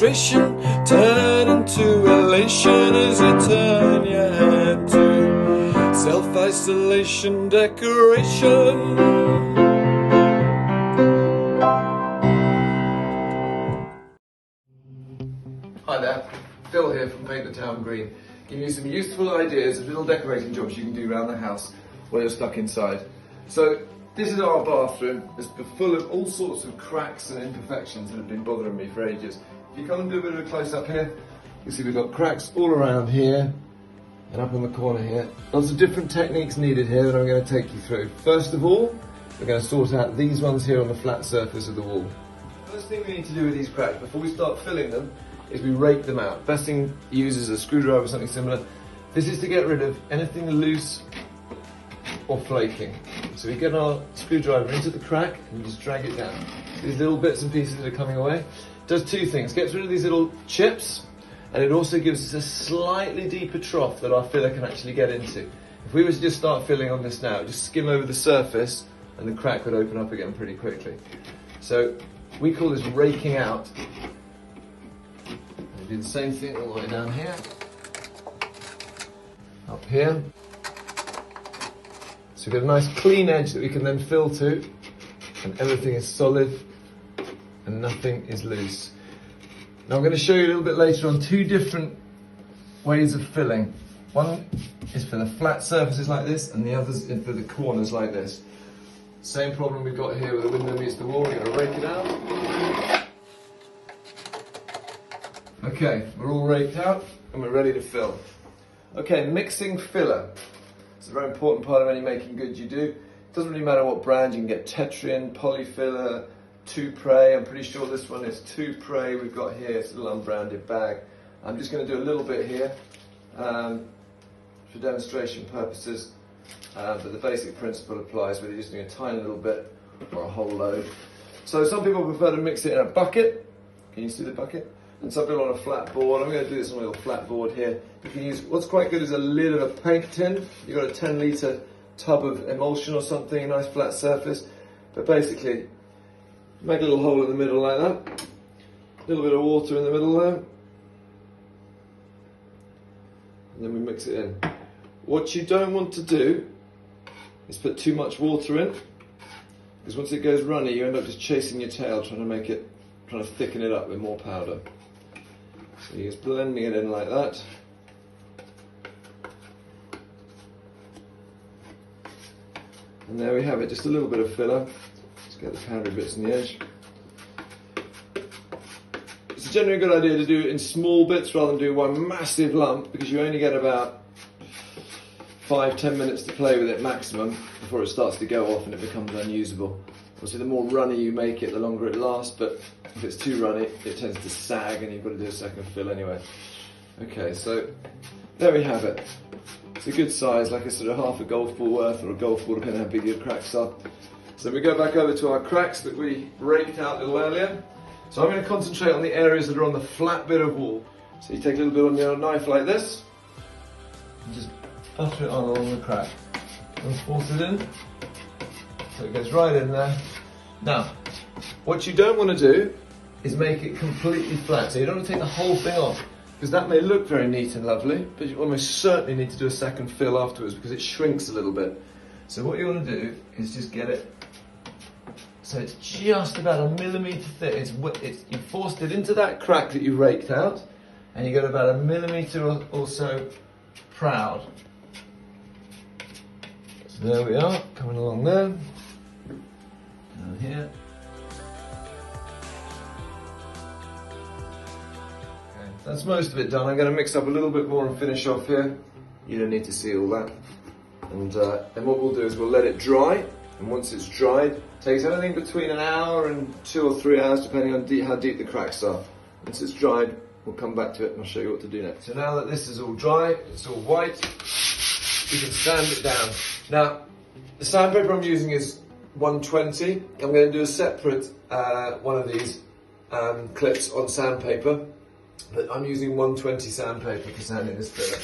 frustration turn into elation as you turn your head to self-isolation decoration. Hi there, Phil here from Paint the Town Green, giving you some useful ideas of little decorating jobs you can do around the house while you're stuck inside. So this is our bathroom. It's full of all sorts of cracks and imperfections that have been bothering me for ages. If you come and do a bit of a close up here, you see we've got cracks all around here and up in the corner here. Lots of different techniques needed here that I'm going to take you through. First of all, we're going to sort out these ones here on the flat surface of the wall. First thing we need to do with these cracks before we start filling them is we rake them out. Best thing to use is a screwdriver or something similar. This is to get rid of anything loose or flaking. So we get our screwdriver into the crack and just drag it down. These little bits and pieces that are coming away. Does two things. Gets rid of these little chips, and it also gives us a slightly deeper trough that our filler can actually get into. If we were to just start filling on this now, just skim over the surface and the crack would open up again pretty quickly. So we call this raking out. Do the same thing all the way down here, up here. So we've got a nice clean edge that we can then fill to, and everything is solid and nothing is loose. Now I'm going to show you a little bit later on two different ways of filling. One is for the flat surfaces like this, and the other is for the corners like this. Same problem we've got here with the window meets the wall. We're going to rake it out. Okay, we're all raked out and we're ready to fill. Okay, mixing filler. It's a very important part of any making good you do. It doesn't really matter what brand, you can get Tetrian, Polyfiller, Tupre. I'm pretty sure this one is Tupre we've got here. It's a little unbranded bag. I'm just going to do a little bit here for demonstration purposes, but the basic principle applies whether you're just doing a tiny little bit or a whole load. So some people prefer to mix it in a bucket. Can you see the bucket? And some people on a flat board. I'm going to do this on a little flat board here. You can use, what's quite good is a lid of a paint tin. You've got a 10-litre tub of emulsion or something, a nice flat surface. But basically, make a little hole in the middle like that. A little bit of water in the middle there. And then we mix it in. What you don't want to do is put too much water in, because once it goes runny, you end up just chasing your tail trying to thicken it up with more powder. So you're just blending it in like that. And there we have it, just a little bit of filler. Just get the powdery bits on the edge. It's generally a good idea to do it in small bits rather than do one massive lump, because you only get about 5-10 minutes to play with it maximum before it starts to go off and it becomes unusable. Obviously the more runny you make it, the longer it lasts, but if it's too runny, it tends to sag and you've got to do a second fill anyway. Okay, so there we have it. It's a good size, like a sort of half a golf ball worth, or a golf ball, depending how big your cracks are. So we go back over to our cracks that we raked out a little earlier. So I'm going to concentrate on the areas that are on the flat bit of wall. So you take a little bit on your knife like this, and just butter it on along the crack. And force it in, so it goes right in there. Now, what you don't want to do is make it completely flat. So you don't want to take the whole thing off, because that may look very neat and lovely, but you almost certainly need to do a second fill afterwards because it shrinks a little bit. So what you want to do is just get it so it's just about a millimetre thick. You forced it into that crack that you raked out, and you got about a millimetre or so proud. So there we are, coming along there. Down here. Okay, that's most of it done. I'm going to mix up a little bit more and finish off here. You don't need to see all that. And then what we'll do is we'll let it dry. And once it's dried, it takes anything between an hour and 2 or 3 hours, depending on how deep the cracks are. Once it's dried, we'll come back to it and I'll show you what to do next. So now that this is all dry, it's all white, we can sand it down. Now, the sandpaper I'm using is 120. I'm going to do a separate one of these clips on sandpaper, but I'm using 120 sandpaper for sanding this filler.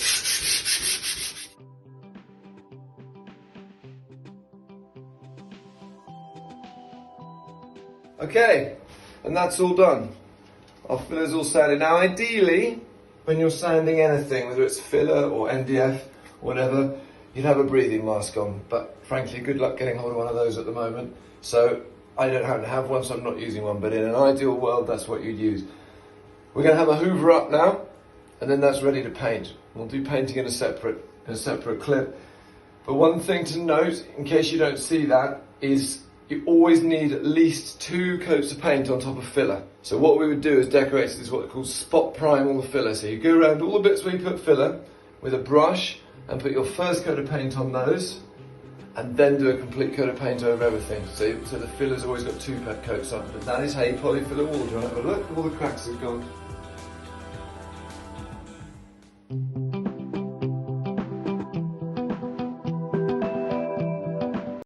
Okay, and that's all done. Our filler's all sanded. Now ideally, when you're sanding anything, whether it's filler or NDF, whatever, you'd have a breathing mask on. But frankly, good luck getting hold of one of those at the moment. So I don't happen to have one, so I'm not using one. But in an ideal world, that's what you'd use. We're going to have a hoover up now, and then that's ready to paint. We'll do painting in a separate clip. But one thing to note, in case you don't see that, is you always need at least 2 coats of paint on top of filler. So what we would do as decorators is what they call spot prime all the filler. So you go around all the bits where you put filler with a brush and put your first coat of paint on those, and then do a complete coat of paint over everything. So the filler's always got 2 coats on. But that is how you polyfill a wall. Do you want to have a look? All the cracks have gone.